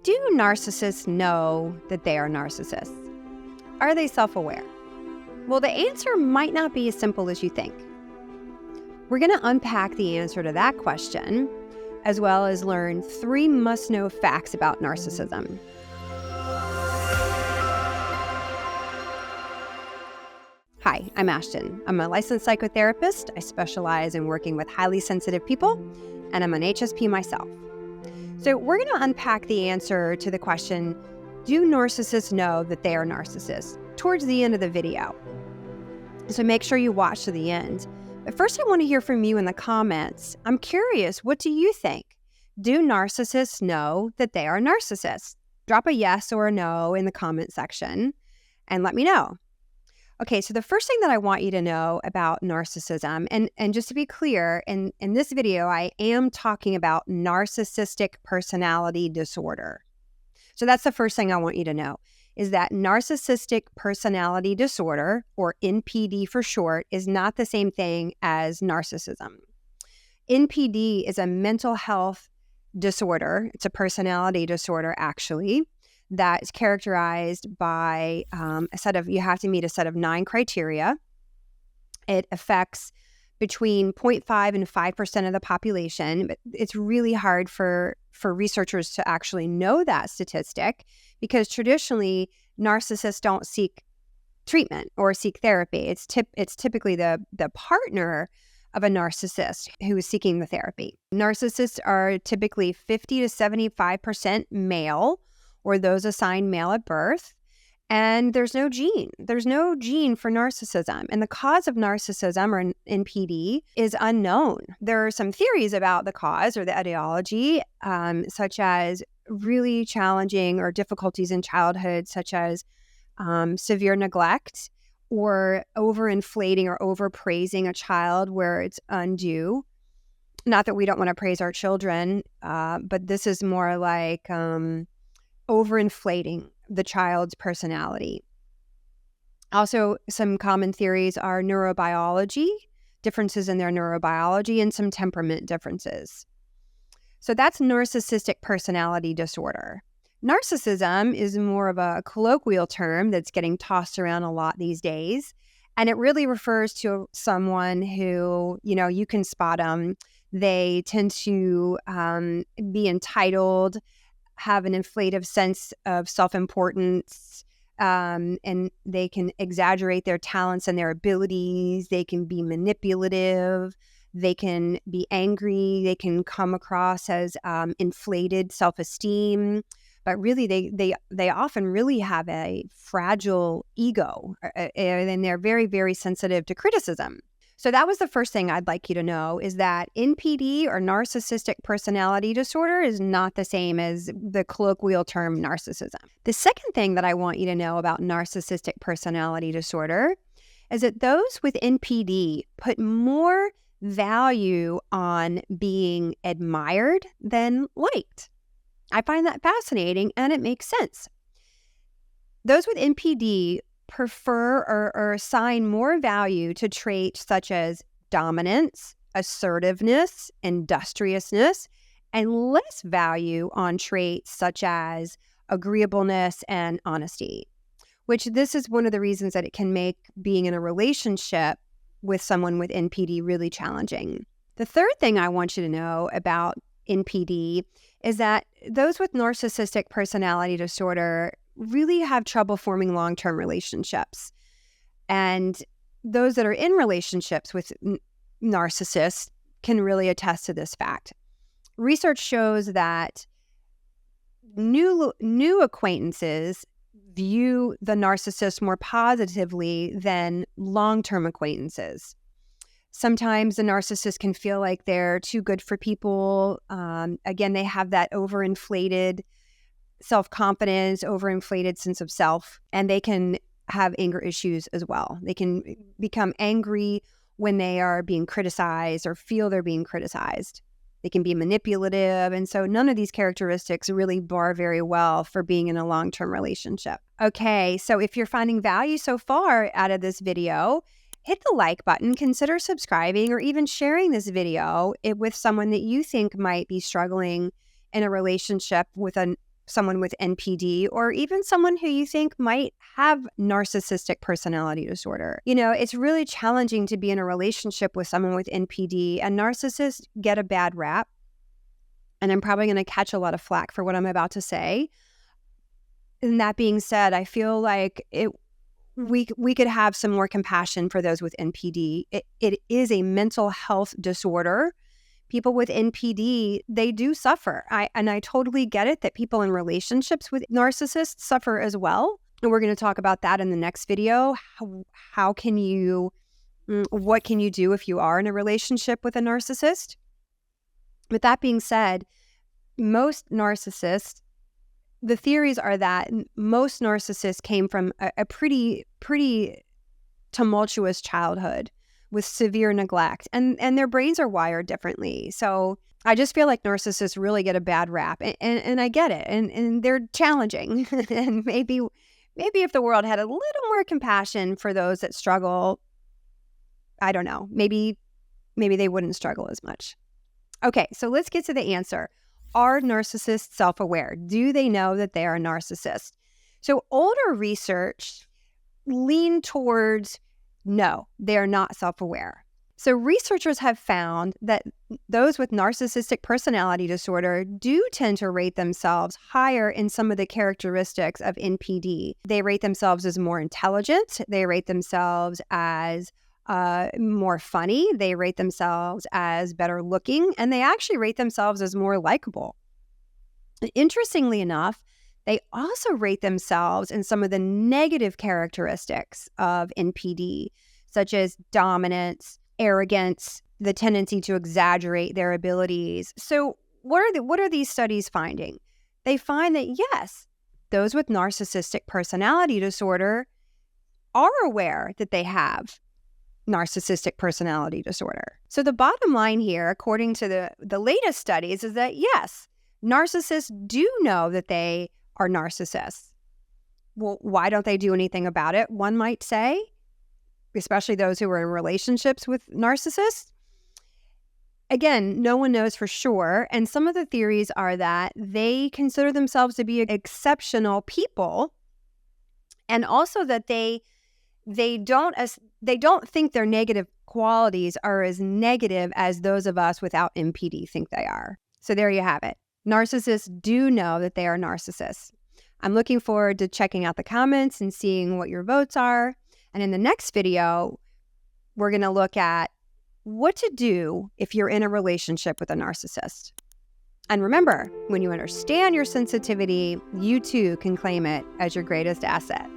Do narcissists know that they are narcissists? Are they self-aware? Well, the answer might not be as simple as you think. We're going to unpack the answer to that question, as well as learn 3 must-know facts about narcissism. Hi, I'm Ashton. I'm a licensed psychotherapist. I specialize in working with highly sensitive people, and I'm an HSP myself. So we're going to unpack the answer to the question, do narcissists know that they are narcissists, towards the end of the video. So make sure you watch to the end. But first, I want to hear from you in the comments. I'm curious, what do you think? Do narcissists know that they are narcissists? Drop a yes or a no in the comment section and let me know. Okay, so the first thing that I want you to know about narcissism, and just to be clear, in this video, I am talking about narcissistic personality disorder. So that's the first thing I want you to know, is that narcissistic personality disorder, or NPD for short, is not the same thing as narcissism. NPD is a mental health disorder. It's a personality disorder, actually, that is characterized by you have to meet a set of 9 criteria. It affects between 0.5 and 5% of the population, but it's really hard for researchers to actually know that statistic because traditionally narcissists don't seek treatment or seek therapy. It's typically the partner of a narcissist who is seeking the therapy. Narcissists are typically 50 to 75% male, or those assigned male at birth, and there's no gene. There's no gene for narcissism, and the cause of narcissism, or NPD, is unknown. There are some theories about the cause or the etiology, such as really challenging or difficulties in childhood, such as severe neglect, or overinflating or overpraising a child where it's undue. Not that we don't want to praise our children, but this is more like overinflating the child's personality. Also, some common theories are neurobiology, differences in their neurobiology, and some temperament differences. So that's narcissistic personality disorder. Narcissism is more of a colloquial term that's getting tossed around a lot these days, and it really refers to someone who, you can spot them. They tend to be entitled, have an inflative sense of self-importance, and they can exaggerate their talents and their abilities. They can be manipulative. They can be angry. They can come across as inflated self-esteem. But really, they often really have a fragile ego, and they're very, very sensitive to criticism. So that was the first thing I'd like you to know, is that NPD, or narcissistic personality disorder, is not the same as the colloquial term narcissism. The second thing that I want you to know about narcissistic personality disorder is that those with NPD put more value on being admired than liked. I find that fascinating, and it makes sense. Those with NPD prefer or assign more value to traits such as dominance, assertiveness, industriousness, and less value on traits such as agreeableness and honesty, which this is one of the reasons that it can make being in a relationship with someone with NPD really challenging. The third thing I want you to know about NPD is that those with narcissistic personality disorder really have trouble forming long-term relationships. And those that are in relationships with narcissists can really attest to this fact. Research shows that new acquaintances view the narcissist more positively than long-term acquaintances. Sometimes the narcissist can feel like they're too good for people. Again, they have that overinflated self-confidence, overinflated sense of self, and they can have anger issues as well. They can become angry when they are being criticized or feel they're being criticized. They can be manipulative, and so none of these characteristics really bar very well for being in a long-term relationship. Okay, so if you're finding value so far out of this video, hit the like button, consider subscribing, or even sharing this video with someone that you think might be struggling in a relationship with a someone with NPD, or even someone who you think might have narcissistic personality disorder. You know, it's really challenging to be in a relationship with someone with NPD, and narcissists get a bad rap. And I'm probably going to catch a lot of flack for what I'm about to say. And that being said, I feel like we could have some more compassion for those with NPD. It is a mental health disorder. People with NPD, they do suffer. I totally get it that people in relationships with narcissists suffer as well. And we're going to talk about that in the next video. What can you do if you are in a relationship with a narcissist? With that being said, most narcissists, the theories are that most narcissists came from a pretty tumultuous childhood with severe neglect, and their brains are wired differently. So I just feel like narcissists really get a bad rap, and I get it, and they're challenging. And maybe if the world had a little more compassion for those that struggle, I don't know, maybe they wouldn't struggle as much. Okay, so let's get to the answer. Are narcissists self-aware? Do they know that they are a narcissist? So older research leaned towards no, they are not self-aware. So researchers have found that those with narcissistic personality disorder do tend to rate themselves higher in some of the characteristics of NPD. They rate themselves as more intelligent. They rate themselves as more funny. They rate themselves as better looking, and they actually rate themselves as more likable. Interestingly enough, they also rate themselves in some of the negative characteristics of NPD, such as dominance, arrogance, the tendency to exaggerate their abilities. So what are these studies finding? They find that yes, those with narcissistic personality disorder are aware that they have narcissistic personality disorder. So the bottom line here, according to the latest studies, is that yes, narcissists do know that they are narcissists. Well, why don't they do anything about it? One might say, especially those who are in relationships with narcissists. Again, no one knows for sure. And some of the theories are that they consider themselves to be exceptional people, and also that they don't think their negative qualities are as negative as those of us without NPD think they are. So there you have it. Narcissists do know that they are narcissists. I'm looking forward to checking out the comments and seeing what your votes are. And in the next video, we're going to look at what to do if you're in a relationship with a narcissist. And remember, when you understand your sensitivity, you too can claim it as your greatest asset.